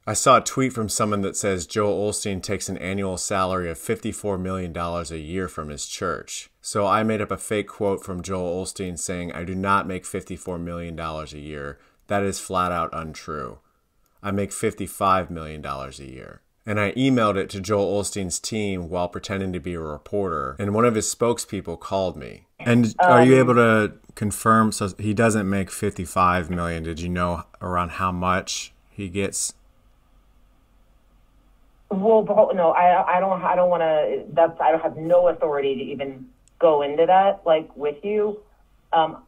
I saw a tweet from someone that says Joel Osteen takes an annual salary of $54 million a year from his church. So I made up a fake quote from Joel Osteen saying, I do not make $54 million a year. That is flat out untrue. I make $55 million a year. And I emailed it to Joel Osteen's team while pretending to be a reporter, and one of his spokespeople called me. And are you able to confirm, so he doesn't make $55 million. Did you know around how much he gets? Well, no, I don't want to. I don't have no authority to even go into that, like, with you.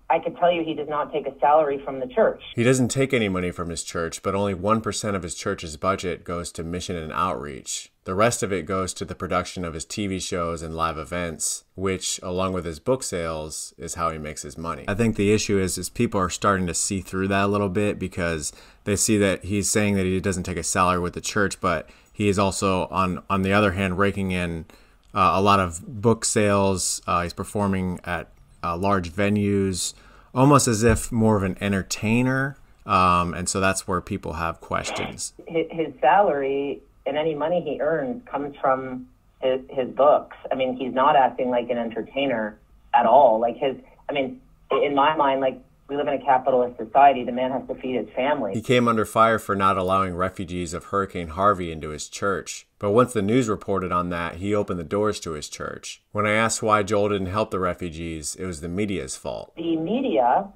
I could tell you he does not take a salary from the church. He doesn't take any money from his church, but only 1% of his church's budget goes to mission and outreach. The rest of it goes to the production of his TV shows and live events, which, along with his book sales, is how he makes his money. I think the issue is people are starting to see through that a little bit because they see that he's saying that he doesn't take a salary with the church, but he is also, on the other hand, raking in a lot of book sales. He's performing at large venues, almost as if more of an entertainer. And so that's where people have questions. His salary and any money he earns comes from his books. I mean, he's not acting like an entertainer at all. Like in my mind, like, we live in a capitalist society. The man has to feed his family. He came under fire for not allowing refugees of Hurricane Harvey into his church. But once the news reported on that, he opened the doors to his church. When I asked why Joel didn't help the refugees, it was the media's fault. The media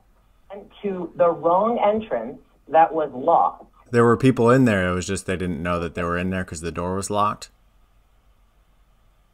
went to the wrong entrance that was locked. There were people in there. It was just they didn't know that they were in there because the door was locked.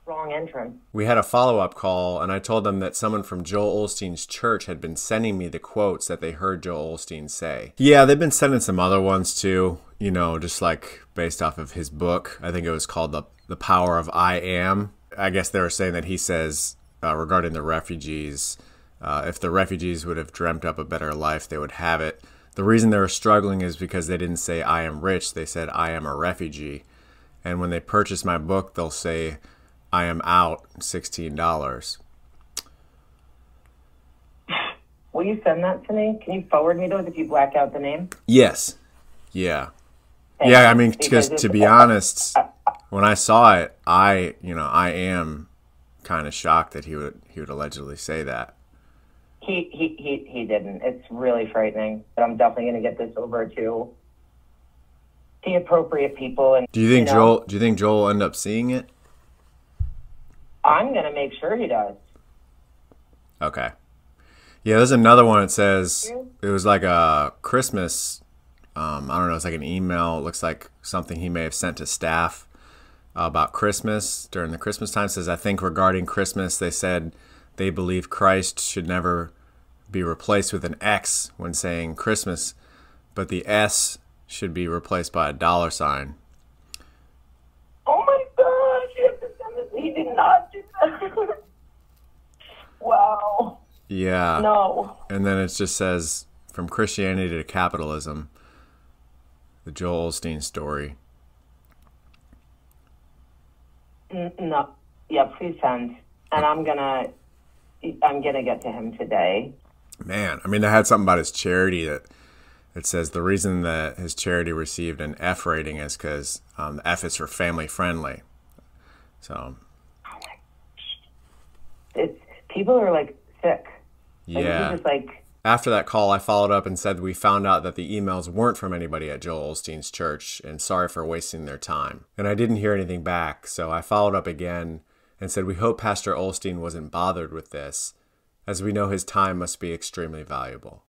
Wrong entrance. We had a follow-up call, and I told them that someone from Joel Osteen's church had been sending me the quotes that they heard Joel Osteen say. Yeah, they've been sending some other ones too, you know, just like based off of his book. I think it was called The Power of I Am. I guess they were saying that he says regarding the refugees, if the refugees would have dreamt up a better life, they would have it. The reason they were struggling is because they didn't say I am rich, they said I am a refugee. And when they purchase my book, they'll say I am out, $16. Will you send that to me? Can you forward me those if you black out the name? Yes. Yeah. Thanks. Yeah, I mean, because to be honest, when I saw it, I am kind of shocked that he would allegedly say that. He didn't. It's really frightening. But I'm definitely going to get this over to the appropriate people. And do you think Joel will end up seeing it? I'm going to make sure he does. Okay. Yeah, there's another one. It says it was like a Christmas, I don't know, it's like an email. It looks like something he may have sent to staff about Christmas during the Christmas time. It says, I think regarding Christmas, they said they believe Christ should never be replaced with an X when saying Christmas, but the S should be replaced by a dollar sign. Oh my gosh, you have to send this. He did not do that. Wow. Yeah. No. And then it just says, from Christianity to capitalism, the Joel Osteen story. No. Yeah, please send. And I'm gonna get to him today. Man, I mean, they had something about his charity that it says the reason that his charity received an F rating is because the F is for family friendly. So. Oh my gosh. People are like sick. Yeah. Just like. After that call, I followed up and said we found out that the emails weren't from anybody at Joel Osteen's church, and sorry for wasting their time. And I didn't hear anything back, so I followed up again and said we hope Pastor Osteen wasn't bothered with this, as we know his time must be extremely valuable.